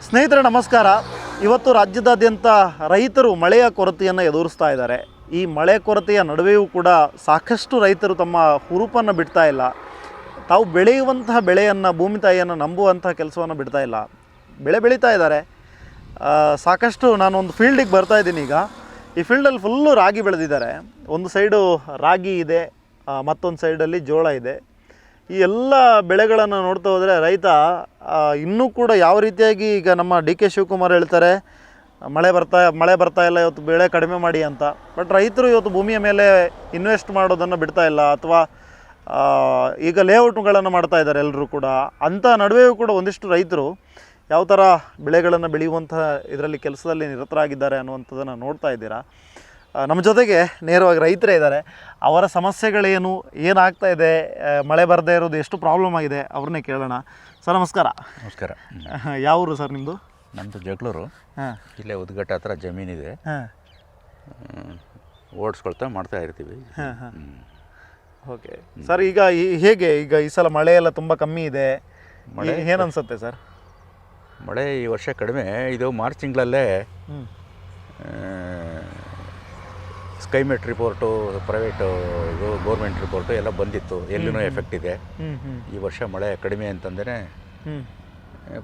ಸ್ನೇಹಿತರೆ ನಮಸ್ಕಾರ. ಇವತ್ತು ರಾಜ್ಯದಾದ್ಯಂತ ರೈತರು ಮಳೆಯ ಕೊರತೆಯನ್ನು ಎದುರಿಸ್ತಾ ಇದ್ದಾರೆ. ಈ ಮಳೆ ಕೊರತೆಯ ನಡುವೆಯೂ ಕೂಡ ಸಾಕಷ್ಟು ರೈತರು ತಮ್ಮ ಹುರುಪನ್ನು ಬಿಡ್ತಾ ಇಲ್ಲ. ತಾವು ಬೆಳೆಯುವಂತಹ ಬೆಳೆಯನ್ನು, ಭೂಮಿ ತಾಯಿಯನ್ನು ನಂಬುವಂತಹ ಕೆಲಸವನ್ನು ಬಿಡ್ತಾ ಇಲ್ಲ. ಬೆಳೆ ಬೆಳೀತಾ ಇದ್ದಾರೆ. ಸಾಕಷ್ಟು ನಾನು ಒಂದು ಫೀಲ್ಡಿಗೆ ಬರ್ತಾ ಇದ್ದೀನಿ ಈಗ. ಈ ಫೀಲ್ಡಲ್ಲಿ ಫುಲ್ಲು ರಾಗಿ ಬೆಳೆದಿದ್ದಾರೆ. ಒಂದು ಸೈಡು ರಾಗಿ ಇದೆ, ಮತ್ತೊಂದು ಸೈಡಲ್ಲಿ ಜೋಳ ಇದೆ. ಈ ಎಲ್ಲ ಬೆಳೆಗಳನ್ನು ನೋಡ್ತಾ ಹೋದರೆ ರೈತ ಇನ್ನೂ ಕೂಡ ಯಾವ ರೀತಿಯಾಗಿ ಈಗ ನಮ್ಮ ಡಿ ಕೆ ಶಿವಕುಮಾರ್ ಹೇಳ್ತಾರೆ ಮಳೆ ಬರ್ತಾ ಇಲ್ಲ, ಇವತ್ತು ಬೆಳೆ ಕಡಿಮೆ ಮಾಡಿ ಅಂತ. ಬಟ್ ರೈತರು ಇವತ್ತು ಭೂಮಿಯ ಮೇಲೆ ಇನ್ವೆಸ್ಟ್ ಮಾಡೋದನ್ನು ಬಿಡ್ತಾ ಇಲ್ಲ, ಅಥವಾ ಈಗ ಲೇಔಟ್ಗಳನ್ನು ಮಾಡ್ತಾ ಇದ್ದಾರೆ ಎಲ್ಲರೂ ಕೂಡ. ಅಂಥ ನಡುವೆಯೂ ಕೂಡ ಒಂದಿಷ್ಟು ರೈತರು ಯಾವ ಥರ ಬೆಳೆಗಳನ್ನು ಬೆಳೆಯುವಂತಹ ಇದರಲ್ಲಿ ಕೆಲಸದಲ್ಲಿ ನಿರತರಾಗಿದ್ದಾರೆ ಅನ್ನುವಂಥದ್ದನ್ನು ನೋಡ್ತಾ ಇದ್ದೀರಾ. ನಮ್ಮ ಜೊತೆಗೆ ನೇರವಾಗಿ ರೈತರೇ ಇದ್ದಾರೆ. ಅವರ ಸಮಸ್ಯೆಗಳೇನು, ಏನಾಗ್ತಾ ಇದೆ, ಮಳೆ ಬರದೇ ಇರೋದು ಎಷ್ಟು ಪ್ರಾಬ್ಲಮ್ ಆಗಿದೆ, ಅವ್ರನ್ನೇ ಕೇಳೋಣ. ಸರ್ ನಮಸ್ಕಾರ. ನಮಸ್ಕಾರ. ಯಾವ ಊರು ಸರ್ ನಿಮ್ಮದು? ನಮ್ಮದು ಜಗಳೂರು. ಇಲ್ಲೇ ಉದ್ಘಾಟ ಹತ್ರ ಜಮೀನಿದೆ. ಓಡಿಸ್ಕೊಳ್ತಾ ಮಾಡ್ತಾ ಇರ್ತೀವಿ. ಓಕೆ ಸರ್, ಈಗ ಹೇಗೆ ಈಗ ಈ ಸಲ ಮಳೆ ಎಲ್ಲ ತುಂಬ ಕಮ್ಮಿ ಇದೆ, ಏನನ್ಸುತ್ತೆ ಸರ್? ಮಳೆ ಈ ವರ್ಷ ಕಡಿಮೆ. ಇದು ಮಾರ್ಚ್ ತಿಂಗಳಲ್ಲೇ ಸ್ಕೈಮೆಟ್ ರಿಪೋರ್ಟು, ಪ್ರೈವೇಟು, ಇದು ಗೌರ್ಮೆಂಟ್ ರಿಪೋರ್ಟು ಎಲ್ಲ ಬಂದಿತ್ತು. ಎಲ್ಲಿನೂ ಎಫೆಕ್ಟ್ ಇದೆ. ಈ ವರ್ಷ ಮಳೆ ಕಡಿಮೆ ಅಂತಂದರೆ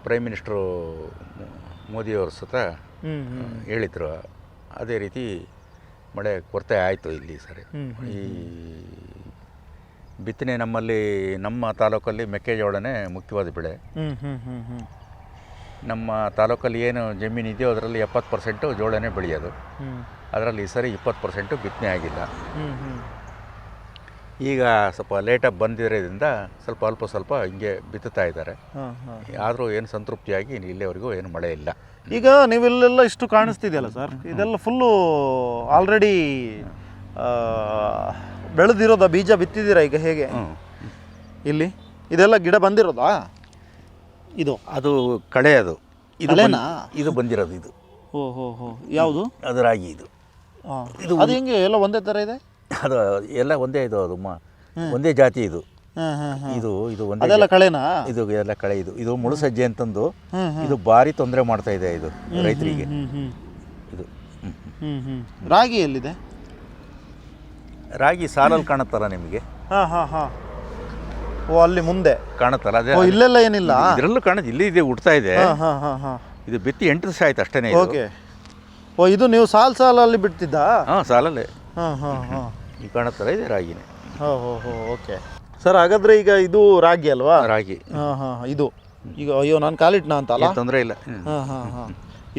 ಪ್ರೈಮ್ ಮಿನಿಸ್ಟ್ರು ಮೋದಿಯವರು ಸತ ಹೇಳಿದರು. ಅದೇ ರೀತಿ ಮಳೆ ಕೊರತೆ ಆಯಿತು ಇಲ್ಲಿ ಸರಿ. ಈ ಬಿತ್ತನೆ ನಮ್ಮ ತಾಲೂಕಲ್ಲಿ ಮೆಕ್ಕೆಜೋಳನೇ ಮುಖ್ಯವಾದ ಬೆಳೆ. ನಮ್ಮ ತಾಲೂಕಲ್ಲಿ ಏನು ಜಮೀನು ಇದೆಯೋ ಅದರಲ್ಲಿ 70% ಜೋಳನೇ ಬೆಳೆಯೋದು. ಅದರಲ್ಲಿ ಈ ಸರಿ 20% ಬಿತ್ತನೆ ಆಗಿಲ್ಲ. ಈಗ ಸ್ವಲ್ಪ ಲೇಟಾಗಿ ಬಂದಿರೋದ್ರಿಂದ ಸ್ವಲ್ಪ ಹಿಂಗೆ ಬಿತ್ತುತ್ತಾ ಇದ್ದಾರೆ. ಆದರೂ ಏನು ಸಂತೃಪ್ತಿಯಾಗಿ ಇಲ್ಲಿವರೆಗೂ ಏನು ಮಳೆ ಇಲ್ಲ. ಈಗ ನೀವೆಲ್ಲೆಲ್ಲ ಇಷ್ಟು ಕಾಣಿಸ್ತಿದೆಯಲ್ಲ ಸರ್, ಇದೆಲ್ಲ ಫುಲ್ಲು ಆಲ್ರೆಡಿ ಬೆಳೆದಿರೋದಾ? ಬೀಜ ಬಿತ್ತಿದ್ದೀರಾ ಈಗ? ಹೇಗೆ ಇಲ್ಲಿ ಇದೆಲ್ಲ ಗಿಡ ಬಂದಿರೋದಾ? ಅದು ಕಳೆ. ಇದು ಬಂದಿರೋದು. ಇದು ಯಾವುದು? ಅದು ರಾಗಿ. ಅದು ಹೆಂಗೆ ಎಲ್ಲ ಒಂದೇ ಥರ ಇದೆ? ಅದು ಎಲ್ಲ ಒಂದೇ. ಅದು ಒಂದೇ ಜಾತಿ. ಇದು ಒಂದೇ. ಅದೆಲ್ಲ ಕಳೆನಾ? ಇದು ಎಲ್ಲ ಕಳೆ. ಇದು ಮುಳುಸಜ್ಜೆ ಅಂತಂದು ಇದು ಭಾರಿ ತೊಂದರೆ ಮಾಡ್ತಾ ಇದೆ ಇದು ರೈತರಿಗೆ. ಇದು ರಾಗಿ ಎಲ್ಲಿದೆ? ರಾಗಿ ಸಾಲಲ್ಲಿ ಕಾಣುತ್ತಲ್ಲ ನಿಮಗೆ? ಓ, ಅಲ್ಲಿ ಮುಂದೆ ಕಾಣುತ್ತಲ್ಲ? ಅದೇ ಇಲ್ಲೆಲ್ಲ ಏನಿಲ್ಲ. ಇದರಲ್ಲೂ ಕಾಣುತ್ತೆ. ಇಲ್ಲಿ ಇದೆ, ಹುಡ್ತಾ ಇದೆ. ಇದು ಬಿತ್ತಿ 8 ದಿವಸ ಆಯ್ತು ಅಷ್ಟೇ. ಓಕೆ. ಓ, ಇದು ನೀವು ಸಾಲಲ್ಲಿ ಬಿಡ್ತಿದ್ದ? ಸಾಲಲ್ಲೇ. ಈ ಕಾಣುತ್ತಲ್ಲ, ಇದೆ ರಾಗಿನೇ. ಓಕೆ ಸರ್, ಹಾಗಾದ್ರೆ ಈಗ ಇದು ರಾಗಿ ಅಲ್ವಾ? ರಾಗಿ. ಇದು ಈಗ ಅಯ್ಯೋ ನಾನು ಕಾಲಿಟ್ನಾ ಅಂತ ಅಲ್ಲ? ತೊಂದರೆ ಇಲ್ಲ.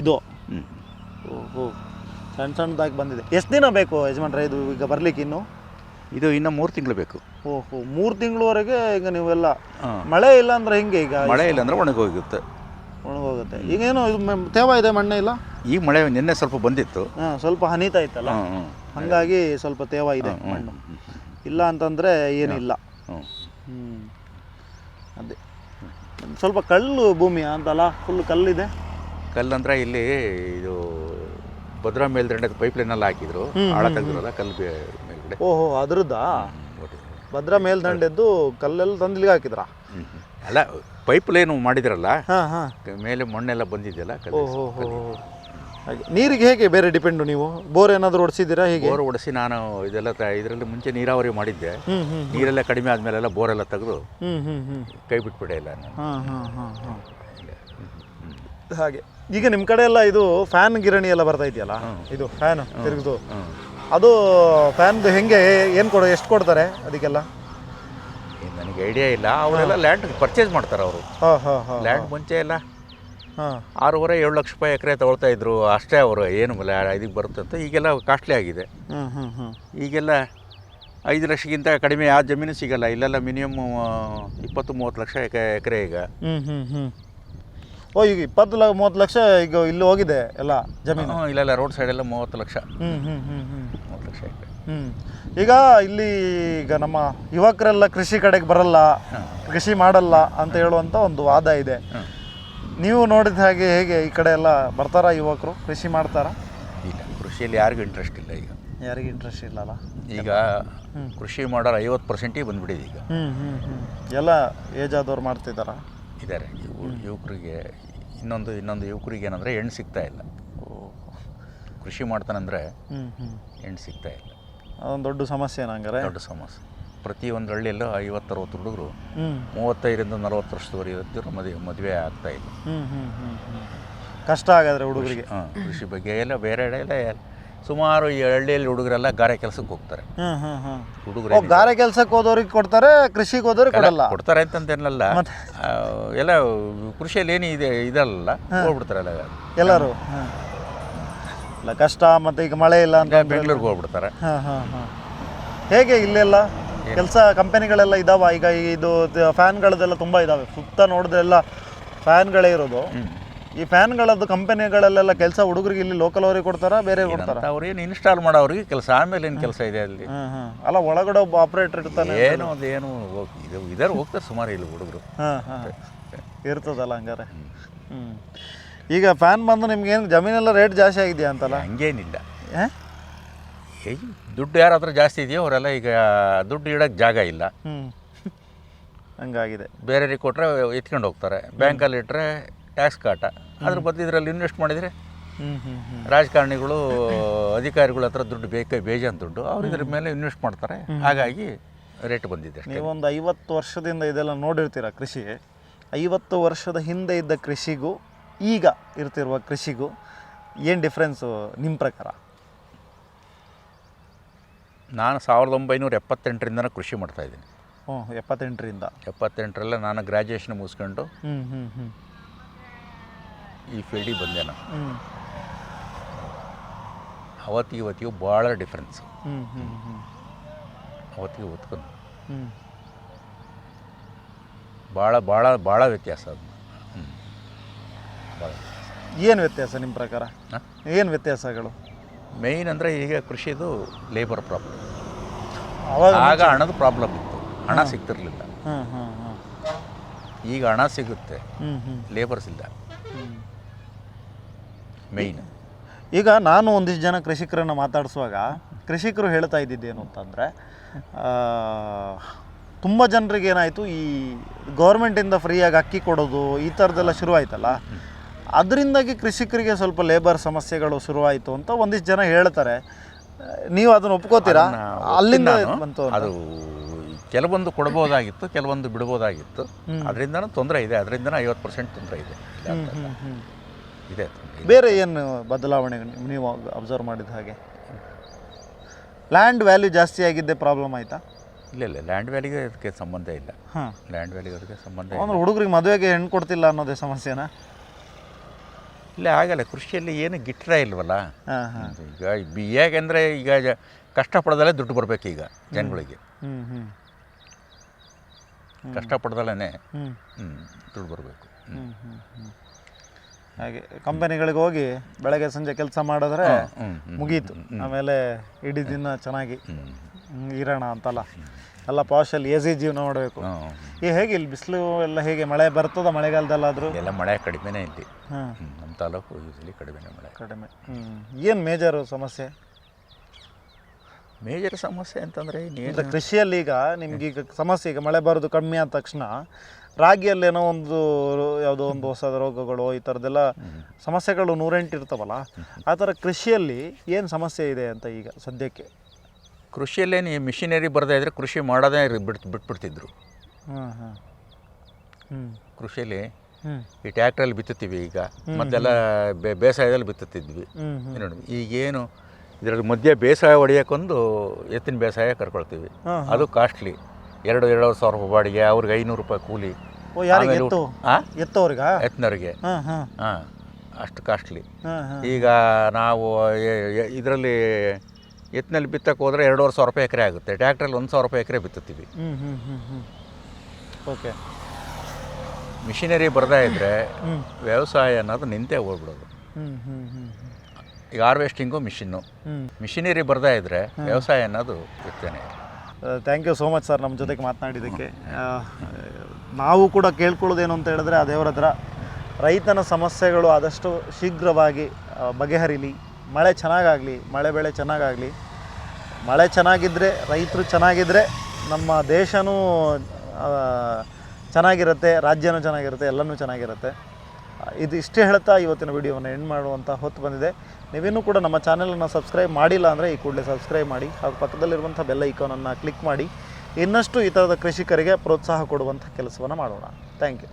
ಇದು ಸಣ್ಣದಾಗಿ ಬಂದಿದೆ. ಎಷ್ಟು ದಿನ ಬೇಕು ಯಜಮಾನ್ರೆ ಇದು ಈಗ ಬರ್ಲಿಕ್ಕೆ? ಇದು ಇನ್ನು 3 ತಿಂಗಳು ಬೇಕು. 3 ತಿಂಗಳವರೆಗೆ ಈಗ ನೀವೆಲ್ಲ ಮಳೆ ಇಲ್ಲ ಅಂದ್ರೆ ಹೆಂಗೆ? ಈಗ ಮಳೆ ಇಲ್ಲ ಅಂದ್ರೆ ಒಣಗೋಗುತ್ತೆ. ಈಗೇನು ಇದು ತೇವ ಇದೆ, ಮಣ್ಣೆ ಇಲ್ಲ? ಈ ಮಳೆ ನಿನ್ನೆ ಸ್ವಲ್ಪ ಬಂದಿತ್ತು. ಸ್ವಲ್ಪ ಹನಿತಾ ಇತ್ತಲ್ಲ, ಹಾಗಾಗಿ ಸ್ವಲ್ಪ ತೇವ ಇದೆ ಮಣ್ಣು. ಇಲ್ಲ ಅಂತಂದರೆ ಏನಿಲ್ಲ. ಅದೇ ಸ್ವಲ್ಪ ಕಲ್ಲು ಭೂಮಿ ಅಂತಲ್ಲ, ಫುಲ್ ಕಲ್ಲಿದೆ. ಕಲ್ಲಂದ್ರೆ ಇಲ್ಲಿ ಇದು ಭದ್ರಾ ಮೇಲ್ದಂಡೆ ಪೈಪ್ಲೈನೆಲ್ಲ ಹಾಕಿದ್ರು, ಆಳ ತೆಗೆದ್ರಲ್ಲ ಕಲ್ಲು ಮೇಲ್ಗಡೆ. ಓಹೋ, ಅದ್ರದ್ದಾ? ಭದ್ರಾ ಮೇಲ್ದಂಡೆದ್ದು ಕಲ್ಲೆಲ್ಲ ತಂದಿಲ್ಲಿಗೆ ಹಾಕಿದ್ರಾ? ಅಲ್ಲ, ಪೈಪ್ ಲೈನ್ ಮಾಡಿದ್ರಲ್ಲ, ಮೇಲೆ ಮಣ್ಣೆಲ್ಲ ಬಂದಿದೆಯಲ್ಲ. ನೀರಿಗೆ ಹೇಗೆ ಬೇರೆ ಡಿಪೆಂಡು ನೀವು? ಬೋರ್ ಏನಾದರೂ ಹೊಡಿಸಿದ್ದೀರಾ? ಹೇಗೆ? ಬೋರ್ ಹೊಡಿಸಿ ನಾನು ಇದರಲ್ಲಿ ಮುಂಚೆ ನೀರಾವರಿ ಮಾಡಿದ್ದೆ. ನೀರೆಲ್ಲ ಕಡಿಮೆ ಆದಮೇಲೆಲ್ಲ ಬೋರೆಲ್ಲ ತೆಗೆದು ಕೈ ಬಿಟ್ಬಿಡೆ ಇಲ್ಲ. ಹಾಗೆ ಈಗ ನಿಮ್ಮ ಕಡೆ ಎಲ್ಲ ಇದು ಫ್ಯಾನ್ ಗಿರಣಿ ಎಲ್ಲ ಬರ್ತಾ ಇದೆಯಲ್ಲ, ಇದು ಫ್ಯಾನ್ ತಿರುಗಿದು, ಅದು ಫ್ಯಾನ್ದು ಹೆಂಗೆ, ಏನು ಎಷ್ಟು ಕೊಡ್ತಾರೆ ಅದಕ್ಕೆಲ್ಲ? ನನಗೆ ಐಡಿಯಾ ಇಲ್ಲ. ಅವರೆಲ್ಲ ಲ್ಯಾಂಡ್ ಪರ್ಚೇಸ್ ಮಾಡ್ತಾರೆ ಅವರು. ಲ್ಯಾಂಡ್ ಮುಂಚೆ ಎಲ್ಲ 6.5-7 ಲಕ್ಷ ರೂಪಾಯಿ ಎಕರೆ ತಗೊಳ್ತಾ ಇದ್ರು ಅಷ್ಟೇ. ಅವರು ಏನು ಇದಕ್ಕೆ ಬರುತ್ತೆ ಅಂತ. ಈಗೆಲ್ಲ ಕಾಸ್ಟ್ಲಿ ಆಗಿದೆ. ಈಗೆಲ್ಲ 5 ಲಕ್ಷಕ್ಕಿಂತ ಕಡಿಮೆ ಯಾವ ಜಮೀನು ಸಿಗಲ್ಲ. ಇಲ್ಲೆಲ್ಲ ಮಿನಿಮಮ್ 20-30 ಲಕ್ಷ ಎಕರೆ ಈಗ. ಓ, ಈಗ 20-30 ಲಕ್ಷ ಈಗ ಇಲ್ಲಿ ಹೋಗಿದೆ ಎಲ್ಲ ಜಮೀನು? ಇಲ್ಲೆಲ್ಲ ರೋಡ್ ಸೈಡೆಲ್ಲ 30 ಲಕ್ಷ 30 ಲಕ್ಷ ಎಕರೆ. ಈಗ ಇಲ್ಲಿ ಈಗ ನಮ್ಮ ಯುವಕರೆಲ್ಲ ಕೃಷಿ ಕಡೆಗೆ ಬರಲ್ಲ, ಕೃಷಿ ಮಾಡಲ್ಲ ಅಂತ ಹೇಳುವಂಥ ಒಂದು ವಾದ ಇದೆ. ನೀವು ನೋಡಿದ ಹಾಗೆ ಹೇಗೆ ಈ ಕಡೆ ಎಲ್ಲ ಬರ್ತಾರಾ ಯುವಕರು? ಕೃಷಿ ಮಾಡ್ತಾರಾ? ಇಲ್ಲ, ಕೃಷಿಯಲ್ಲಿ ಯಾರಿಗೂ ಇಂಟ್ರೆಸ್ಟ್ ಇಲ್ಲ ಈಗ. ಯಾರಿಗೂ ಇಂಟ್ರೆಸ್ಟ್ ಇಲ್ಲಲ್ಲ ಈಗ? ಕೃಷಿ ಮಾಡೋರು 50% ಬಂದ್ಬಿಟ್ಟಿದೆ ಈಗ. ಎಲ್ಲ ಏಜ್ ಆದವ್ರು ಮಾಡ್ತಿದ್ದಾರಾ? ಇದ್ದಾರೆ. ಯುವಕರಿಗೆ ಇನ್ನೊಂದು ಯುವಕರಿಗೆ ಏನಂದರೆ ಹೆಣ್ಣು ಸಿಗ್ತಾ ಇಲ್ಲ. ಕೃಷಿ ಮಾಡ್ತಾನಂದರೆ ಹೆಣ್ಣು ಸಿಗ್ತಾ ಇಲ್ಲ. ಅದೊಂದು ದೊಡ್ಡ ಸಮಸ್ಯೆ ಹಂಗಾರೆ. ದೊಡ್ಡ ಸಮಸ್ಯೆ. ಪ್ರತಿಯೊಂದು ಹಳ್ಳಿಯಲ್ಲೂ 50-60 ಹುಡುಗರು 35-40 ವರ್ಷದವರೆಗೂ ಮದುವೆ ಆಗ್ತಾ ಇಲ್ಲ. ಕಷ್ಟ ಆಗಾದ್ರೆ ಹುಡುಗರಿಗೆ. ಕೃಷಿ ಬಗ್ಗೆ ಎಲ್ಲ ಬೇರೆ ಎಲ್ಲ ಸುಮಾರು ಈ ಹಳ್ಳಿಯಲ್ಲಿ ಹುಡುಗರೆಲ್ಲ ಗಾರೆ ಕೆಲಸಕ್ಕೆ ಹೋಗ್ತಾರೆ. ಹುಡುಗರು ಗಾರೆ ಕೆಲಸಕ್ಕೆ ಹೋದವ್ರಿಗೆ ಕೊಡ್ತಾರೆ, ಕೃಷಿಗೆ ಹೋದವ್ರಿಗೆ ಕೊಡಲ್ಲ. ಕೊಡ್ತಾರೆ ಅಂತಂದೇನಲ್ಲ, ಎಲ್ಲ ಕೃಷಿಯಲ್ಲಿ ಏನು ಇದಲ್ಲ ಹೋಗ್ಬಿಡ್ತಾರಲ್ಲ ಎಲ್ಲರೂ. ಇಲ್ಲ ಕಷ್ಟ, ಮತ್ತು ಈಗ ಮಳೆ ಇಲ್ಲ ಅಂತ ಬೆಂಗಳೂರಿಗೆ ಹೋಗ್ಬಿಡ್ತಾರೆ. ಹೇಗೆ ಇಲ್ಲೆಲ್ಲ ಕೆಲಸ ಕಂಪನಿಗಳೆಲ್ಲ ಇದಾವ? ಈಗ ಇದು ಫ್ಯಾನ್ಗಳದೆಲ್ಲ ತುಂಬ ಇದಾವೆ, ಸುತ್ತ ನೋಡಿದ್ರೆ ಎಲ್ಲ ಫ್ಯಾನ್ಗಳೇ ಇರೋದು. ಈ ಫ್ಯಾನ್ಗಳದ್ದು ಕಂಪನಿಗಳಲ್ಲೆಲ್ಲ ಕೆಲಸ ಹುಡುಗರಿಗೆ ಇಲ್ಲಿ ಲೋಕಲ್ ಅವ್ರಿಗೆ ಕೊಡ್ತಾರಾ, ಬೇರೆ ಕೊಡ್ತಾರ? ಅವ್ರೇನು ಇನ್ಸ್ಟಾಲ್ ಮಾಡೋರಿಗೆ ಕೆಲಸ, ಆಮೇಲೆ ಏನು ಕೆಲಸ ಇದೆ ಅಲ್ಲಿ? ಅಲ್ಲ, ಒಳಗಡೆ ಒಬ್ಬ ಆಪರೇಟರ್ ಇರ್ತಾನೆ. ಏನೋ ಇದರ ಹೋಗ್ತಾರೆ ಸುಮಾರು ಇಲ್ಲಿ ಹುಡುಗರು. ಇರ್ತದಲ್ಲ ಹಂಗಾರೆ. ಈಗ ಫ್ಯಾನ್ ಬಂದು ನಿಮ್ಗೇನು ಜಮೀನೆಲ್ಲ ರೇಟ್ ಜಾಸ್ತಿ ಆಗಿದೆಯಾ ಅಂತಲ್ಲ? ಹಂಗೇನಿಲ್ಲ. ದುಡ್ಡು ಯಾರ ಹತ್ರ ಜಾಸ್ತಿ ಇದೆಯೋ ಅವರೆಲ್ಲ ಈಗ ದುಡ್ಡು ಇಡೋಕ್ಕೆ ಜಾಗ ಇಲ್ಲ, ಹಂಗಾಗಿದೆ. ಬೇರೆಯವ್ರಿಗೆ ಕೊಟ್ಟರೆ ಎತ್ಕೊಂಡು ಹೋಗ್ತಾರೆ. ಬ್ಯಾಂಕಲ್ಲಿ ಇಟ್ಟರೆ ಟ್ಯಾಕ್ಸ್ ಕಾಟ. ಅದ್ರ ಬದಲು ಇದರಲ್ಲಿ ಇನ್ವೆಸ್ಟ್ ಮಾಡಿದರೆ ರಾಜಕಾರಣಿಗಳು ಅಧಿಕಾರಿಗಳ ಹತ್ರ ದುಡ್ಡು ಬೇಜಾನ್ ದುಡ್ಡು, ಅವ್ರು ಇದ್ರ ಮೇಲೆ ಇನ್ವೆಸ್ಟ್ ಮಾಡ್ತಾರೆ. ಹಾಗಾಗಿ ರೇಟ್ ಬಂದಿದೆ. ನೀವೊಂದು 50 ವರ್ಷದಿಂದ ಇದೆಲ್ಲ ನೋಡಿರ್ತೀರ ಕೃಷಿ. 50 ವರ್ಷದ ಹಿಂದೆ ಇದ್ದ ಕೃಷಿಗೂ ಈಗ ಇರ್ತಿರುವ ಕೃಷಿಗೂ ಏನು ಡಿಫ್ರೆನ್ಸು ನಿಮ್ಮ ಪ್ರಕಾರ? ನಾನು 1978ರಿಂದ ಕೃಷಿ ಮಾಡ್ತಾಯಿದ್ದೀನಿ. 78ರಿಂದ 78ರಲ್ಲೇ ನಾನು ಗ್ರ್ಯಾಜುಯೇಷನ್ ಮುಗಿಸ್ಕೊಂಡು ಈ ಫೀಲ್ಡಿಗೆ ಬಂದೆ ನಾನು. ಅವತ್ತಿಗೂ ಭಾಳ ಡಿಫ್ರೆನ್ಸು. ಅವತ್ತಿಗೆ ಓದ್ಕೊಂಡು ಭಾಳ ವ್ಯತ್ಯಾಸ. ಅದು ಭಾಳ. ಏನು ವ್ಯತ್ಯಾಸ ನಿಮ್ಮ ಪ್ರಕಾರ? ಏನು ವ್ಯತ್ಯಾಸಗಳು? ಮೇಯ್ನ್ ಅಂದರೆ ಈಗ ಕೃಷಿದು ಲೇಬರ್ ಪ್ರಾಬ್ಲಮ್. ಆಗ ಹಣದ ಪ್ರಾಬ್ಲಮ್ ಇತ್ತು, ಹಣ ಸಿಗ್ತಿರ್ಲಿಲ್ಲ. ಈಗ ಹಣ ಸಿಗುತ್ತೆ, ಲೇಬರ್ಸ್ ಇಲ್ಲ ಮೇಯ್ನ್. ಈಗ ನಾನು ಒಂದಿಷ್ಟು ಜನ ಕೃಷಿಕರನ್ನು ಮಾತಾಡಿಸುವಾಗ ಕೃಷಿಕರು ಹೇಳ್ತಾ ಇದ್ದಿದ್ದೇನು ಅಂತಂದರೆ, ತುಂಬ ಜನರಿಗೆ ಏನಾಯಿತು, ಈ ಗೌರ್ಮೆಂಟಿಂದ ಫ್ರೀಯಾಗಿ ಅಕ್ಕಿ ಕೊಡೋದು ಈ ಥರದ್ದೆಲ್ಲ ಶುರುವಾಯ್ತಲ್ಲ, ಅದರಿಂದಾಗಿ ಕೃಷಿಕರಿಗೆ ಸ್ವಲ್ಪ ಲೇಬರ್ ಸಮಸ್ಯೆಗಳು ಶುರುವಾಯಿತು ಅಂತ ಒಂದಿಷ್ಟು ಜನ ಹೇಳ್ತಾರೆ. ನೀವು ಅದನ್ನು ಒಪ್ಕೋತೀರಾ? ಅಲ್ಲಿಂದ ಬಂತು ಅದು. ಕೆಲವೊಂದು ಕೊಡ್ಬೋದಾಗಿತ್ತು, ಕೆಲವೊಂದು ಬಿಡ್ಬೋದಾಗಿತ್ತು. ಅದರಿಂದನೂ ತೊಂದರೆ ಇದೆ, ಅದರಿಂದನೂ 50% ತೊಂದರೆ ಇದೆ. ಇದೆ. ಬೇರೆ ಏನು ಬದಲಾವಣೆ ನೀವು ಅಬ್ಸರ್ವ್ ಮಾಡಿದ ಹಾಗೆ? ಲ್ಯಾಂಡ್ ವ್ಯಾಲ್ಯೂ ಜಾಸ್ತಿ ಆಗಿದ್ದೆ ಪ್ರಾಬ್ಲಮ್ ಆಯಿತಾ? ಇಲ್ಲ, ಲ್ಯಾಂಡ್ ವ್ಯಾಲ್ಯೂಗೆ ಅದಕ್ಕೆ ಸಂಬಂಧ ಇಲ್ಲ. ಲ್ಯಾಂಡ್ ವ್ಯಾಲ್ಯೂಗೆ ಅದಕ್ಕೆ ಸಂಬಂಧ ಇಲ್ಲ. ಅಂದ್ರೆ ಹುಡುಗರಿಗೆ ಮದುವೆಗೆ ಹೆಣ್ಣು ಕೊಡ್ತಿಲ್ಲ ಅನ್ನೋದೇ ಸಮಸ್ಯೆನಾ? ಇಲ್ಲ, ಆಗಲ್ಲ. ಕೃಷಿಯಲ್ಲಿ ಏನು ಗಿಟ್ರ ಇಲ್ವಲ್ಲ. ಈಗ ಯಾಕೆಂದರೆ ಈಗ ಕಷ್ಟಪಡ್ದಲ್ಲೇ ದುಡ್ಡು ಬರಬೇಕು ಈಗ ಜನಗಳಿಗೆ. ಕಷ್ಟಪಡ್ದಲ್ಲೇ ದುಡ್ಡು ಬರಬೇಕು. ಹಾಗೆ ಕಂಪನಿಗಳಿಗೆ ಹೋಗಿ ಬೆಳಗ್ಗೆ ಸಂಜೆ ಕೆಲಸ ಮಾಡಿದ್ರೆ ಮುಗೀತು, ಆಮೇಲೆ ಇಡೀ ದಿನ ಚೆನ್ನಾಗಿ ಇರೋಣ ಅಂತಲ್ಲ. ಎಲ್ಲ ಪಾಶಲ್ಲಿ ಎಸಿ ಜೀವನ ಮಾಡಬೇಕು. ಈಗ ಹೇಗೆ ಇಲ್ಲಿ ಬಿಸಿಲು ಎಲ್ಲ ಹೇಗೆ? ಮಳೆ ಬರ್ತದ ಮಳೆಗಾಲದಲ್ಲಾದರೂ? ಎಲ್ಲ ಮಳೆ ಕಡಿಮೆನೇ ಇಲ್ಲಿ. ನಮ್ಮ ತಾಲೂಕು ಯೂಸಲಿ ಕಡಿಮೆನೇ ಮಳೆ. ಕಡಿಮೆ. ಏನು ಮೇಜರು ಸಮಸ್ಯೆ? ಮೇಜರ್ ಸಮಸ್ಯೆ ಅಂತಂದರೆ ಇನ್ನೇನು ಕೃಷಿಯಲ್ಲಿ ಈಗ ನಿಮ್ಗೀಗ ಸಮಸ್ಯೆ, ಈಗ ಮಳೆ ಬರೋದು ಕಮ್ಮಿ ಆದ ತಕ್ಷಣ ರಾಗಿಯಲ್ಲೇನೋ ಯಾವುದೋ ಒಂದು ಹೊಸ ರೋಗಗಳು ಈ ಥರದ್ದೆಲ್ಲ ಸಮಸ್ಯೆಗಳು 108 ಇರ್ತಾವಲ್ಲ, ಆ ಥರ ಕೃಷಿಯಲ್ಲಿ ಏನು ಸಮಸ್ಯೆ ಇದೆ ಅಂತ ಈಗ ಸದ್ಯಕ್ಕೆ? ಕೃಷಿಯಲ್ಲೇನು ಈ ಮಿಷಿನರಿ ಬರದೇ ಇದ್ದರೆ ಕೃಷಿ ಮಾಡೋದೇ ಬಿಟ್ಬಿಡ್ತಿದ್ರು. ಕೃಷಿಯಲ್ಲಿ ಈ ಟ್ಯಾಕ್ಟ್ರಲ್ಲಿ ಬಿತ್ತುತ್ತೀವಿ ಈಗ, ಮೊದಲೆಲ್ಲ ಬೇಸಾಯದಲ್ಲಿ ಬಿತ್ತುತ್ತಿದ್ವಿ. ನೋಡಿ ಈಗೇನು ಇದರಲ್ಲಿ ಮಧ್ಯೆ ಬೇಸಾಯ ಹೊಡೆಯೋಕ್ಕೊಂದು ಎತ್ತಿನ ಬೇಸಾಯ ಕರ್ಕೊಳ್ತೀವಿ. ಅದು ಕಾಸ್ಟ್ಲಿ. 2-2.5 ಸಾವಿರ ರೂಪಾಯಿ ಬಾಡಿಗೆ, ಅವ್ರಿಗೆ 500 ರೂಪಾಯಿ ಕೂಲಿ. ಎತ್ತಿನವ್ರಿಗೆ ಅಷ್ಟು ಕಾಸ್ಟ್ಲಿ. ಈಗ ನಾವು ಇದರಲ್ಲಿ ಎತ್ತಿನಲ್ಲಿ ಬಿತ್ತಕ್ಕೆ ಹೋದರೆ 2.5 ಸಾವಿರ ರೂಪಾಯಿ ಎಕರೆ ಆಗುತ್ತೆ. ಟ್ಯಾಕ್ಟ್ರಲ್ಲಿ 1 ಸಾವಿರ ರೂಪಾಯಿ ಎಕರೆ ಬಿತ್ತುತ್ತೀವಿ. ಓಕೆ. ಮಿಷಿನರಿ ಬರದೇ ಇದ್ದರೆ ವ್ಯವಸಾಯ ಅನ್ನೋದು ನಿಂತೇ ಹೋಗ್ಬಿಡೋದು. ಈಗ ಹಾರ್ವೆಸ್ಟಿಂಗು ಮಿಷಿನರಿ ಬರದೇ ಇದ್ದರೆ ವ್ಯವಸಾಯ ಅನ್ನೋದು ಇರ್ತೇನೆ. Thank you so much sir, ನಮ್ಮ ಜೊತೆಗೆ ಮಾತನಾಡಿದ್ದಕ್ಕೆ. ನಾವು ಕೂಡ ಕೇಳ್ಕೊಳ್ಳೋದೇನು ಅಂತ ಹೇಳಿದ್ರೆ, ಆ ದೇವರ ಹತ್ರ ರೈತನ ಸಮಸ್ಯೆಗಳು ಆದಷ್ಟು ಶೀಘ್ರವಾಗಿ ಬಗೆಹರಿಲಿ, ಮಳೆ ಚೆನ್ನಾಗಾಗಲಿ, ಮಳೆ ಬೆಳೆ ಚೆನ್ನಾಗಾಗಲಿ. ಮಳೆ ಚೆನ್ನಾಗಿದ್ದರೆ, ರೈತರು ಚೆನ್ನಾಗಿದ್ದರೆ ನಮ್ಮ ದೇಶನೂ ಚೆನ್ನಾಗಿರುತ್ತೆ, ರಾಜ್ಯನೂ ಚೆನ್ನಾಗಿರುತ್ತೆ, ಎಲ್ಲನೂ ಚೆನ್ನಾಗಿರುತ್ತೆ. ಇದು ಇಷ್ಟೇ ಹೇಳ್ತಾ ಇವತ್ತಿನ ವಿಡಿಯೋವನ್ನು ಎಂಡ್ ಮಾಡುವಂಥ ಹೊತ್ತು ಬಂದಿದೆ. ನೀವಿನ್ನೂ ಕೂಡ ನಮ್ಮ ಚಾನಲನ್ನು ಸಬ್ಸ್ಕ್ರೈಬ್ ಮಾಡಿಲ್ಲ ಅಂದರೆ ಈ ಕೂಡಲೇ ಸಬ್ಸ್ಕ್ರೈಬ್ ಮಾಡಿ, ಹಾಗೂ ಪಕ್ಕದಲ್ಲಿರುವಂಥ ಬೆಲ್ ಐಕಾನನ್ನು ಕ್ಲಿಕ್ ಮಾಡಿ ಇನ್ನಷ್ಟು ಈ ಥರದ ಕೃಷಿಕರಿಗೆ ಪ್ರೋತ್ಸಾಹ ಕೊಡುವಂಥ ಕೆಲಸವನ್ನು ಮಾಡೋಣ. Thank you.